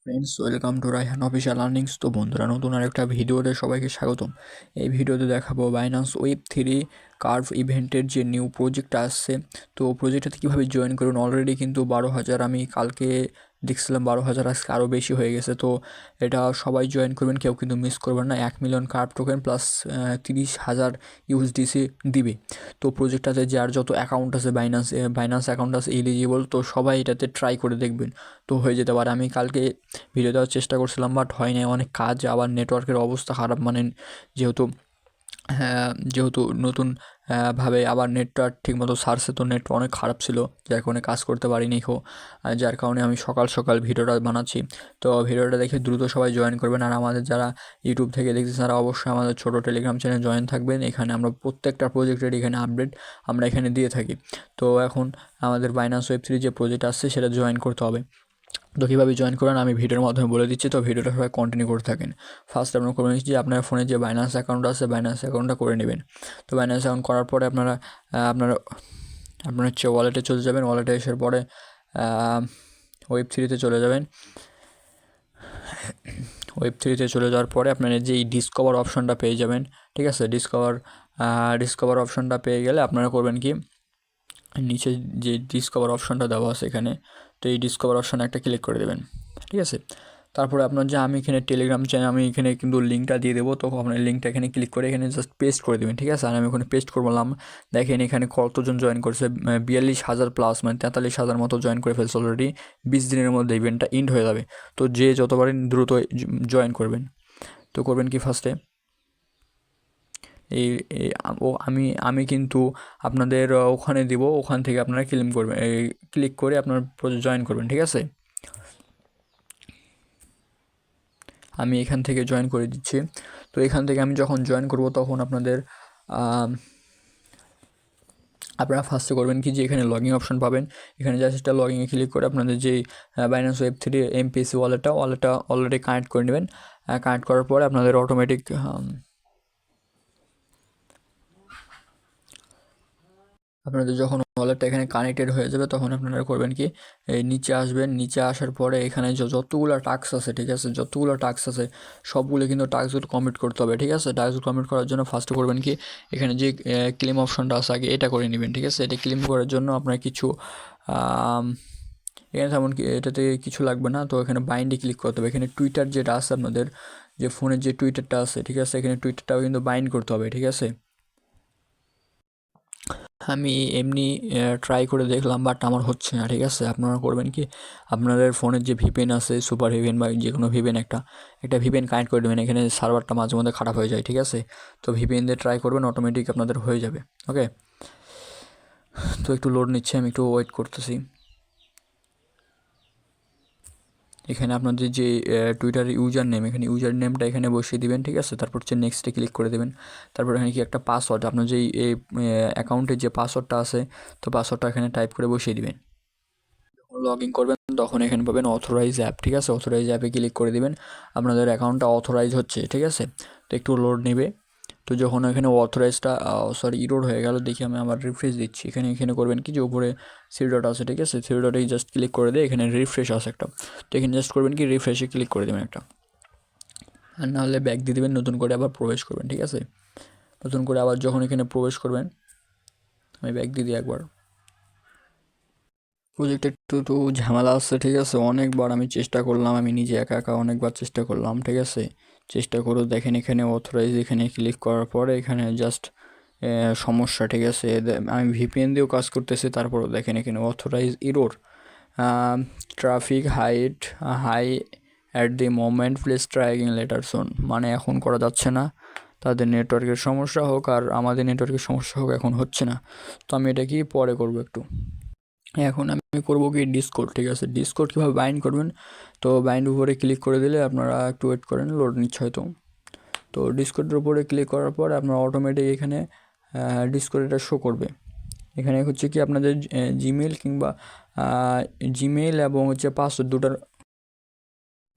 Friends, welcome to Raihan official earnings. তো বন্ধুরা, নতুন আরেকটা ভিডিওতে সবাইকে স্বাগতম। এই ভিডিওতে দেখাবো বাইন্যান্স ওয়েব 3 কার্ভ ইভেন্টের যে নিউ প্রজেক্টটা আসছে। তো প্রজেক্টটাতে কীভাবে জয়েন করুন। অলরেডি কিন্তু 12,000 আমি কালকে দেখছিলাম, 12,000 আজকে আরও বেশি হয়ে গেছে। তো এটা সবাই জয়েন করবেন, কেউ কিন্তু মিস করবেন না। 1 million curve token plus 30,000 USDC দিবে। তো প্রজেক্টটাতে যার যত অ্যাকাউন্ট আছে, বাইন্যান্স অ্যাকাউন্ট আছে এলিজিবল, তো সবাই এটাতে ট্রাই করে দেখবেন, তো হয়ে যেতে পারে। আমি কালকে ভিডিও দেওয়ার চেষ্টা করছিলাম, বাট হয় নাই, অনেক কাজ, আবার নেটওয়ার্কের অবস্থা খারাপ। মানে যেহেতু যেহেতু নতুন ভাবে আবার নেটটা ঠিকমতো সারছে, তো নেট অনেক খারাপ ছিল, যার কারণে কাজ করতে পারিনি যার কারণে আমি সকাল সকাল ভিডিওটা বানাচ্ছি। তো ভিডিওটা দেখে দ্রুত সবাই জয়েন করবেন। আর আমাদের যারা ইউটিউব থেকে দেখতেছেন তারা অবশ্যই আমাদের ছোটো টেলিগ্রাম চ্যানেলে জয়েন থাকবেন। এখানে আমরা প্রত্যেকটা প্রজেক্টের এখানে আপডেট আমরা এখানে দিয়ে থাকি। তো এখন আমাদের বাইন্যান্স ওয়েব 3 যে প্রজেক্ট আসছে সেটা জয়েন করতে হবে। তো কীভাবে জয়েন করেন আমি ভিডিওর মাধ্যমে বলে দিচ্ছি, তো ভিডিওটা সবাই কন্টিনিউ করতে থাকেন। ফার্স্ট আপনারা করবেন যে আপনার ফোনে যে বাইন্যান্স অ্যাকাউন্ট আছে, বাইন্যান্স অ্যাকাউন্টটা করে নেবেন। তো বাইন্যান্স অ্যাকাউন্ট করার পরে আপনারা আপনার হচ্ছে ওয়ালেটে চলে যাবেন। ওয়ালেটে আসার পরে ওয়েব 3তে চলে যাবেন। ওয়েব 3তে চলে যাওয়ার পরে আপনারা যেই ডিসকভার অপশনটা পেয়ে যাবেন, ঠিক আছে। ডিসকভার অপশনটা পেয়ে গেলে আপনারা করবেন কি, নিচে যে ডিসকভার অপশনটা দেওয়া আছে এখানে, তো এই ডিসকভার অপশানে একটা ক্লিক করে দেবেন, ঠিক আছে। তারপরে আপনার যে আমি এখানে টেলিগ্রাম চ্যানেল, আমি এখানে কিন্তু লিঙ্কটা দিয়ে দেবো, তো আপনার লিঙ্কটা এখানে ক্লিক করে এখানে জাস্ট পেস্ট করে দেবেন, ঠিক আছে। আর আমি ওখানে পেস্ট করলাম। দেখেন এখানে কতজন জয়েন করছে, 42,000 প্লাস, মানে 43,000 মতো জয়েন করে ফেলছে অলরেডি। 20 দিনের মধ্যে ইভেন্টটা ইন্ড হয়ে যাবে। তো যে যতবারই দ্রুত জয়েন করবেন। তো করবেন কি, ফার্স্টে এই আমি কিন্তু আপনাদের ওখানে দিব, ওখান থেকে আপনারা ক্লিক করে আপনার জয়েন করবেন, ঠিক আছে। আমি এখান থেকে জয়েন করে দিচ্ছি। তো এখান থেকে আমি যখন জয়েন করব তখন আপনারা ফার্স্টে করবেন কি, যে এখানে লগইন অপশন পাবেন, এখানে জাস্ট লগইনে ক্লিক করে আপনাদের যেই বাইন্যান্স ওয়েব 3 এমপিসি ওয়ালেটটা অলরেডি কানেক্ট করে নেবেন। কানেক্ট করার পরে আপনাদের অটোমেটিক আপনাদের যখন ওয়ালেটটা এখানে কানেক্টেড হয়ে যাবে তখন আপনারা করবেন কি, এই নিচে আসবেন। নিচে আসার পরে এখানে যতগুলো টাস্ক আছে, ঠিক আছে, যতগুলো টাস্ক আছে সবগুলো কিন্তু টাস্কগুলো কমপ্লিট করতে হবে, ঠিক আছে। টাস্কগুলো কমপ্লিট করার জন্য ফার্স্টে করবেন কি, এখানে যে ক্লেম অপশনটা আছে আগে এটা করে নেবেন, ঠিক আছে। এটা ক্লেম করার জন্য আপনার কিছু এখানে তেমন এটাতে কিছু লাগবে না। তো এখানে বাইন্ডে ক্লিক করতে হবে। এখানে টুইটার যেটা আছে আপনাদের, যে ফোনের যে টুইটারটা আছে, ঠিক আছে, এখানে টুইটারটাও কিন্তু বাইন্ড করতে হবে, ঠিক আছে। আমি এমনি ট্রাই করে দেখলাম, বাট আমার হচ্ছে না, ঠিক আছে। আপনারা করবেন কি, আপনাদের ফোনের যে ভিপিএন আছে, সুপার ভিপিএন বা যে কোনো ভিপিএন, একটা ভিপিএন কানেক্ট করে দেবেন। এখানে সার্ভারটা মাঝে মধ্যে খারাপ হয়ে যায়, ঠিক আছে। তো ভিপিএন দিয়ে ট্রাই করবেন, অটোমেটিক আপনাদের হয়ে যাবে। ওকে, তো একটু লোড নিচ্ছে, আমি একটু ওয়েট করতেছি। এখানে আপনাদের যে টুইটার ইউজার নেম, এখানে ইউজার নেমটা এখানে বসিয়ে দিবেন, ঠিক আছে। তারপর হচ্ছে নেক্সটে ক্লিক করে দেবেন। তারপর এখানে কি একটা পাসওয়ার্ড, আপনার যেই অ্যাকাউন্টের যে পাসওয়ার্ডটা আছে, তো পাসওয়ার্ডটা এখানে টাইপ করে বসিয়ে দিবেন। যখন লগ ইন করবেন তখন এখানে পাবেন অথরাইজ অ্যাপ, ঠিক আছে। অথরাইজ অ্যাপে ক্লিক করে দিবেন, আপনাদের অ্যাকাউন্টটা অথরাইজ হচ্ছে, ঠিক আছে। তো একটু লোড নেবে। তো যখন এখানে অথরাইজটা ইরোড হয়ে গেল, দেখি আমি আবার রিফ্রেশ দিচ্ছি। এখানে করবেন কি, যে উপরে থ্রি ডট আছে, ঠিক আছে, থ্রি ডটে জাস্ট ক্লিক করে দিয়ে এখানে রিফ্রেশ আছে একটা, তো এখানে জাস্ট করবেন কি, রিফ্রেশে ক্লিক করে দেবেন একটা। আর নাহলে ব্যাক দিয়ে দেবেন, নতুন করে আবার প্রবেশ করবেন, ঠিক আছে। নতুন করে আবার যখন এখানে প্রবেশ করবেন, আমি ব্যাক দিয়ে দিই একবার। প্রজেক্ট একটু ঝামেলা আসছে, ঠিক আছে। অনেকবার আমি চেষ্টা করলাম, আমি নিজে একা একা অনেকবার চেষ্টা করলাম, ঠিক আছে। চেষ্টা করে দেখেন, এখানে অথরাইজ এখানে ক্লিক করার পরে এখানে জাস্ট সমস্যা, ঠিক আছে। আমি ভিপিএন দিয়েও কাজ করতেছি, তারপরও দেখেন এখানে authorize error, traffic high at the moment, please try again later soon. মানে এখন করা যাচ্ছে না, তাদের নেটওয়ার্কের সমস্যা হোক আর আমাদের নেটওয়ার্কের সমস্যা হোক, এখন হচ্ছে না। তো আমি এটা কি পরে করবো একটু। এখন আমি করবো কি, ডিসকর্ড, ঠিক আছে। ডিসকর্ড কীভাবে বাইন্ড করবেন, তো বাইন্ড উপরে ক্লিক করে দিলে আপনারা একটু ওয়েট করেন, লোড নিচ্ছে হয়তো। তো ডিসকর্ডের উপরে ক্লিক করার পর আপনার অটোমেটিক এখানে ডিসকর্ড এটা শো করবে। এখানে হচ্ছে কি, আপনাদের জিমেল কিংবা জিমেল এবং হচ্ছে পাসওয়ার্ড দুটার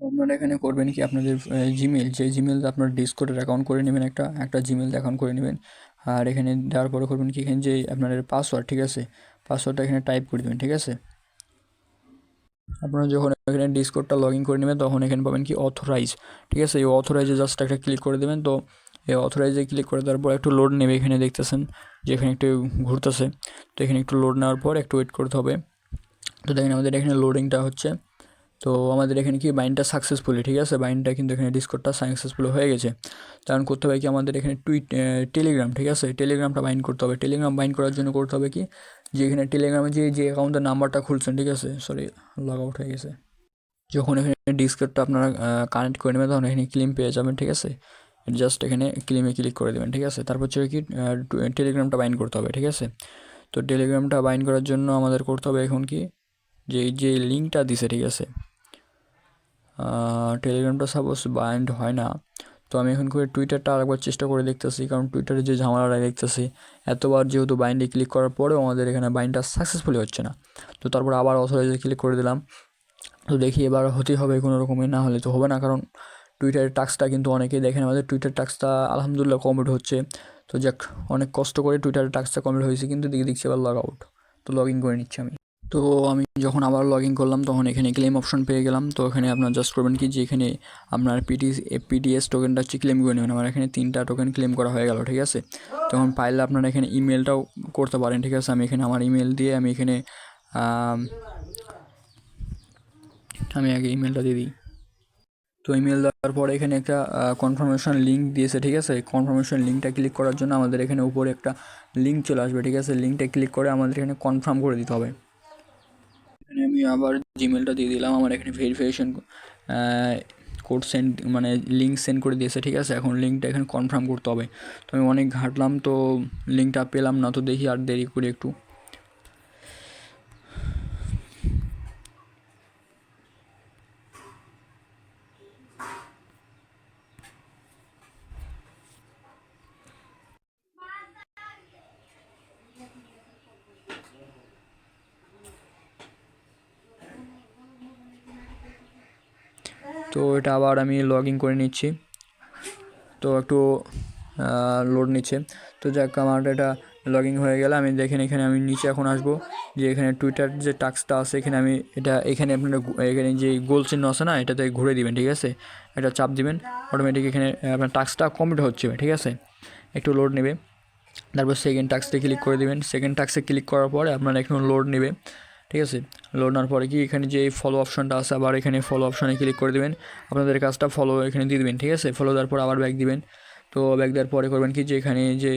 আপনারা এখানে করবেন কি, আপনাদের জিমেল, যে জিমেল আপনার ডিসকর্ডের অ্যাকাউন্ট করে নেবেন, একটা জিমেল অ্যাকাউন্ট করে নেবেন। আর এখানে দেওয়ার পরে করবেন কি, এখানে যে আপনাদের পাসওয়ার্ড, ঠিক আছে, পাসওয়ার্ডটা এখানে টাইপ করে দেবেন, ঠিক আছে। আপনারা যখন এখানে ডিসকর্ডটা লগ ইন করে নেবেন তখন এখানে পাবেন কি অথরাইজ, ঠিক আছে। এই অথরাইজে জাস্ট একটা ক্লিক করে দেবেন। তো এই অথরাইজে ক্লিক করে দেওয়ার পর একটু লোড নেবে, এখানে দেখতেছেন যে এখানে একটু ঘুরতেছে। তো এখানে একটু লোড নেওয়ার পর একটু ওয়েট করতে হবে। তো দেখেন আমাদের এখানে লোডিংটা হচ্ছে। তো আমাদের এখানে কি বাইন্ডটা সাকসেসফুলি, ঠিক আছে, বাইন্ডটা কিন্তু এখানে ডিসকর্ডটা সাকসেসফুল হয়ে গেছে। কারণ করতে হবে কি আমাদের এখানে টেলিগ্রাম, ঠিক আছে, টেলিগ্রামটা বাইন্ড করতে হবে। টেলিগ্রাম বাইন্ড করার জন্য করতে হবে কি যে এখানে টেলিগ্রামে যে অ্যাকাউন্টের নাম্বারটা খুলছেন, ঠিক আছে, সরি লগ আউট হয়ে গেছে। যখন এখানে ডিসকর্ডটা আপনারা কানেক্ট করে নেবেন তখন এখানে ক্লিম পেয়ে যাবেন, ঠিক আছে। জাস্ট এখানে ক্লিমে ক্লিক করে দেবেন, ঠিক আছে। তারপর হচ্ছে কি টেলিগ্রামটা বাইন্ড করতে হবে, ঠিক আছে। তো টেলিগ্রামটা বাইন্ড করার জন্য আমাদের করতে হবে এখন কি যে লিঙ্কটা দিছে, ঠিক আছে, টেলিগ্রামটা সাপোজ বাইন্ড হয় না। তো আমি এখন করে টুইটারটা আরেকবার চেষ্টা করে দেখতেছি, কারণ টুইটারে যে ঝামেলাটা দেখতেছি এতবার যেহেতু বাইন্ডে ক্লিক করার পরেও আমাদের এখানে বাইন্ডটা সাকসেসফুলি হচ্ছে না। তো তারপর আবার অথরাইজে ক্লিক করে দিলাম। তো দেখি এবার হতেই হবে কোনো রকমের, না হলে তো হবে না। কারণ টুইটারের টাস্কটা কিন্তু অনেকেই দেখেন, আমাদের টুইটার টাস্কটা আলহামদুলিল্লাহ কমপ্লিট হচ্ছে। তো যাক, অনেক কষ্ট করে টুইটারের টাস্কটা কমপ্লিট হয়েছে, কিন্তু দেখছি এবার লগ আউট। তো লগ ইন করে নিচ্ছি আমি। তো আমি যখন আবার লগ ইন করলাম তখন এখানে ক্লেম অপশন পেয়ে গেলাম। তো এখানে আপনার জাস্ট করবেন কি যে এখানে আপনার পিটিএস টোকেনটা হচ্ছে ক্লেম করে নেবেন। আমার এখানে 3টা টোকেন ক্লেম করা হয়ে গেল, ঠিক আছে। তখন পাইলে আপনারা এখানে ইমেলটাও করতে পারেন, ঠিক আছে। আমি এখানে আমার ইমেল দিয়ে আমি এখানে আমি আগে ইমেলটা দিয়ে দিই। তো ইমেল দেওয়ার পরে এখানে একটা কনফার্মেশন লিঙ্ক দিয়েছে, ঠিক আছে। কনফার্মেশন লিঙ্কটা ক্লিক করার জন্য আমাদের এখানে উপরে একটা লিঙ্ক চলে আসবে, ঠিক আছে। লিঙ্কটা ক্লিক করে আমাদের এখানে কনফার্ম করে দিতে হবে। এখানে আমি আবার জিমেলটা দিয়ে দিলাম। আমার এখানে ভেরিফিকেশন কোড সেন্ড মানে লিঙ্ক সেন্ড করে দিয়েছে, ঠিক আছে। এখন লিঙ্কটা এখানে কনফার্ম করতে হবে। তো আমি অনেক ঘাটলাম, তো লিঙ্কটা পেলাম না। তো দেখি আর দেরি করে একটু। তো এটা আবার আমি লগ ইন করে নিচ্ছি। তো একটু লোড নিচ্ছে। তো যাক, আমার এটা লগ ইন হয়ে গেলে আমি দেখেন এখানে আমি নিচে এখন আসবো, যে এখানে টুইটার যে টাস্কটা আছে এখানে আমি এখানে আপনারা এখানে যে গোল চিহ্ন আছে না, এটাতে ঘুরে দিবেন, ঠিক আছে। এটা চাপ দিবেন, অটোমেটিক এখানে আপনার টাস্কটা কমপ্লিট হচ্ছে, ঠিক আছে। একটু লোড নেবে। তারপর সেকেন্ড টাস্কে ক্লিক করে দেবেন। সেকেন্ড টাস্কে ক্লিক করার পরে আপনার এখন লোড নেবে, ঠিক আছে। লোড নেওয়ার পরে কি এখানে যে ফলো অপশনটা আছে, আবার এখানে ফলো অপশনে ক্লিক করে দেবেন। আপনাদের কাজটা ফলো এখানে দিয়ে দেবেন, ঠিক আছে। ফলো দেওয়ার পর আবার ব্যাক দিবেন। তো ব্যাক দেওয়ার পরে করবেন কি যে এখানে যে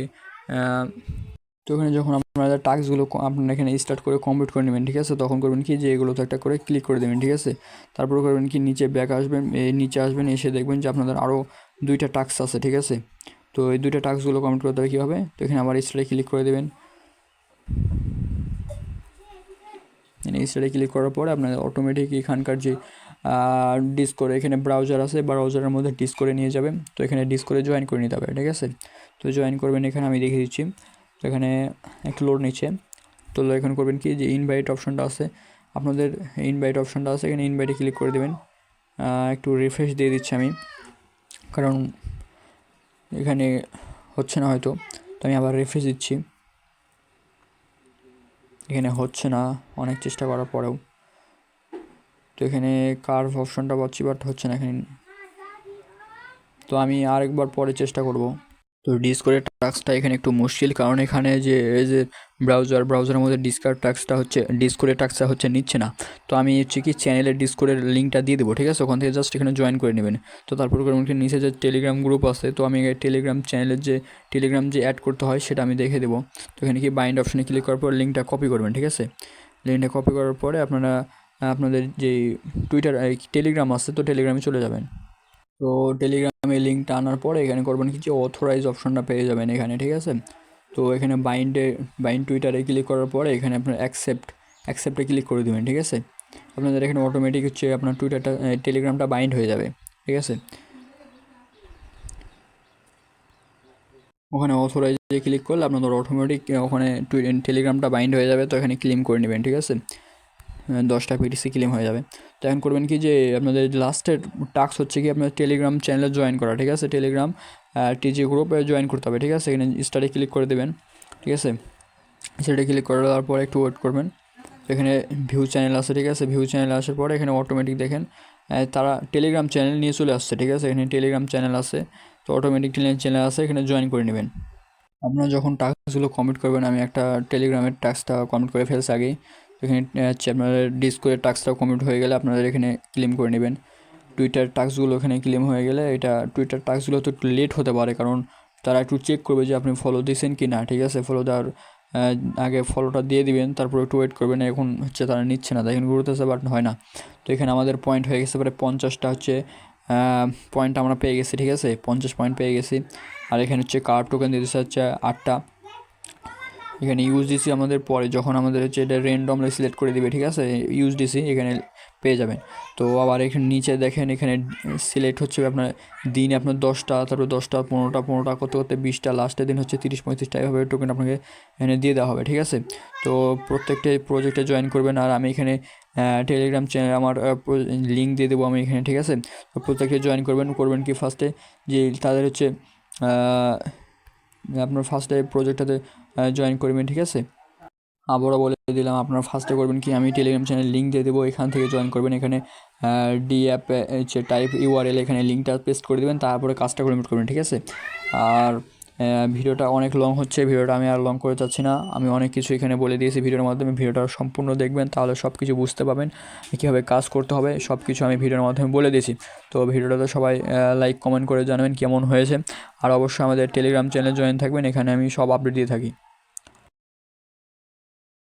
তো এখানে যখন আপনারা টাস্কগুলো আপনারা এখানে স্টার্ট করে কমপ্লিট করে নেবেন, ঠিক আছে, তখন করবেন কি যে এগুলো তো একটা করে ক্লিক করে দেবেন, ঠিক আছে। তারপরে করবেন কি নিচে ব্যাক আসবেন, নিচে আসবেন, এসে দেখবেন যে আপনাদের আরও 2টা টাস্ক আছে, ঠিক আছে। তো এই 2টা টাস্কগুলো কমপ্লিট করতে হবে কীভাবে, তো এখানে আবার স্টার্টে ক্লিক করে দেবেন। স্টার্টে ক্লিক করার পরে আপনাদের অটোমেটিক এখানকার যে ডিসকোরে এখানে ব্রাউজার আছে, ব্রাউজারের মধ্যে ডিসকোরে নিয়ে যাবেন। তো এখানে ডিসকোরে জয়েন করে নিতে হবে, ঠিক আছে। তো জয়েন করবেন, এখানে আমি দেখিয়ে দিচ্ছি। তো এখানে একটু লোড নিচ্ছে। তো এখন করবেন কি যে ইনভাইট অপশনটা আছে, আপনাদের ইনভাইট অপশনটা আছে, এখানে ইনভাইটে ক্লিক করে দেবেন। একটু রিফ্রেশ দিয়ে দিচ্ছি আমি, কারণ এখানে হচ্ছে না হয়তো। তো আমি আবার রিফ্রেশ দিচ্ছি, এখানে হচ্ছে না অনেক চেষ্টা করার পরেও। তো এখানে কার্ভ অপশনটা পাচ্ছি, বাট হচ্ছে না এখানে। তো আমি আরেকবার পরে চেষ্টা করব। তো ডিসকোরের টাস্কটা এখানে একটু মুশকিল, কারণ এখানে যে এই যে ব্রাউজারের মধ্যে ডিসকোরের টাস্কটা হচ্ছে নিচ্ছে না। তো আমি হচ্ছে কি চ্যানেলের ডিসকোরের লিঙ্কটা দিয়ে দেবো, ঠিক আছে। ওখান থেকে জাস্ট এখানে জয়েন করে নেবেন। তো তারপর নিচে যে টেলিগ্রাম গ্রুপ আছে, তো আমি টেলিগ্রাম চ্যানেলের যে টেলিগ্রাম যে অ্যাড করতে হয় সেটা আমি দেখে দেবো। তো এখানে কি বাইন্ড অপশনে ক্লিক করার পর লিঙ্কটা কপি করবেন, ঠিক আছে। লিঙ্কটা কপি করার পরে আপনারা আপনাদের যে টুইটার টেলিগ্রাম আছে, তো টেলিগ্রামে চলে যাবেন। তো টেলিগ্রামে লিঙ্কটা আনার পরে এখানে করবেন কি যে অথরাইজ অপশনটা পেয়ে যাবেন এখানে, ঠিক আছে। তো এখানে বাইন্ড টুইটারে ক্লিক করার পরে এখানে আপনার অ্যাকসেপ্টে ক্লিক করে দেবেন, ঠিক আছে। আপনাদের এখানে অটোমেটিক হচ্ছে আপনার টেলিগ্রামটা বাইন্ড হয়ে যাবে, ঠিক আছে। ওখানে অথরাইজে ক্লিক করলে আপনাদের অটোমেটিক ওখানে টেলিগ্রামটা বাইন্ড হয়ে যাবে। তো এখানে ক্লেম করে নেবেন, ঠিক আছে। 10টা পিটিসি ক্লেম হয়ে যাবে। তো এখন করবেন কি যে আপনাদের লাস্টের টাস্ক হচ্ছে কি আপনার টেলিগ্রাম চ্যানেলে জয়েন করা, ঠিক আছে। টেলিগ্রাম টিজি গ্রুপে জয়েন করতে হবে, ঠিক আছে। এখানে স্টার্টে ক্লিক করে দেবেন, ঠিক আছে। সেটা ক্লিক করে দেওয়ার পর একটু ওয়েট করবেন। এখানে ভিউ চ্যানেল আছে, ঠিক আছে। ভিউ চ্যানেলে আসার পরে এখানে অটোমেটিক দেখেন তারা টেলিগ্রাম চ্যানেল নিয়ে চলে আসছে, ঠিক আছে। এখানে টেলিগ্রাম চ্যানেল আছে, তো অটোমেটিক চ্যানেল আছে, এখানে জয়েন করে নেবেন। আপনারা যখন টাস্কগুলো কমপ্লিট করবেন, আমি একটা টেলিগ্রামের টাস্কটা কমপ্লিট করে ফেলছি আগেই। তো এখানে হচ্ছে আপনাদের ডিসকোডের টাস্কটা কমপ্লিট হয়ে গেলে আপনাদের এখানে ক্লেম করে নেবেন। টুইটার টাস্কগুলো এখানে ক্লেম হয়ে গেলে, এটা টুইটার টাস্কগুলো তো একটু লেট হতে পারে, কারণ তারা একটু চেক করবে যে আপনি ফলো দিয়েছেন কি না, ঠিক আছে। ফলো দেওয়ার আগে ফলোটা দিয়ে দিবেন, তারপর একটু ওয়েট করবেন। এখন হচ্ছে তারা নিচ্ছে না, দেখেন ঘুরতেছে বাট হয় না। তো এখানে আমাদের পয়েন্ট হয়ে গেছে, পরে 50টা হচ্ছে পয়েন্ট আমরা পেয়ে গেছি, ঠিক আছে। 50 পয়েন্ট পেয়ে গেছি। আর এখানে হচ্ছে কার্ড টোকেন দিতেছে হচ্ছে 8টা। এখানে ইউএসডিসি আমাদের পরে যখন আমাদের হচ্ছে এটা র্যান্ডমলি সিলেক্ট করে দিবে, ঠিক আছে, ইউএসডিসি এখানে পেয়ে যাবেন। তো আবার এখানে নিচে দেখেন এখানে সিলেক্ট হচ্ছে আপনার দিন, আপনার 10টা, তারপর 10টা, 15টা, 15টা করতে করতে 20টা, লাস্টের দিন হচ্ছে 30-35টা, এভাবে টোকেন আপনাকে এখানে দিয়ে দেওয়া হবে, ঠিক আছে। তো প্রত্যেকটা প্রজেক্টে জয়েন করবেন। আর আমি এখানে টেলিগ্রাম চ্যানেল আমার লিঙ্ক দিয়ে দেবো আমি এখানে, ঠিক আছে। তো প্রত্যেকটা জয়েন করবেন কি ফার্স্টে যে তাদের হচ্ছে আপনার ফার্স্টে প্রজেক্টটাতে জয়েন করবেন, ঠিক আছে। আবারও বলে দিলাম, আপনারা ফার্স্টে করবেন কি, আমি টেলিগ্রাম চ্যানেল লিঙ্ক দিয়ে দেবো, এখান থেকে জয়েন করবেন। এখানে ডি অ্যাপ হচ্ছে টাইপ ইউআরএল, এখানে লিঙ্কটা পেস্ট করে দেবেন, তারপরে কাজটা কমপ্লিট করবেন, ঠিক আছে। আর ভিডিওটা অনেক লং হচ্ছে, ভিডিওটা আমি আর লং করে চাচ্ছি না। আমি অনেক কিছু এখানে বলে দিয়েছি ভিডিওর মাধ্যমে। ভিডিওটা সম্পূর্ণ দেখবেন, তাহলে সব কিছু বুঝতে পারবেন, কীভাবে কাজ করতে হবে সব কিছু আমি ভিডিওর মাধ্যমে বলে দিয়েছি। তো ভিডিওটাতে সবাই লাইক কমেন্ট করে জানাবেন কেমন হয়েছে। আর অবশ্যই আমাদের টেলিগ্রাম চ্যানেলে জয়েন থাকবেন, এখানে আমি সব আপডেট দিয়ে থাকি।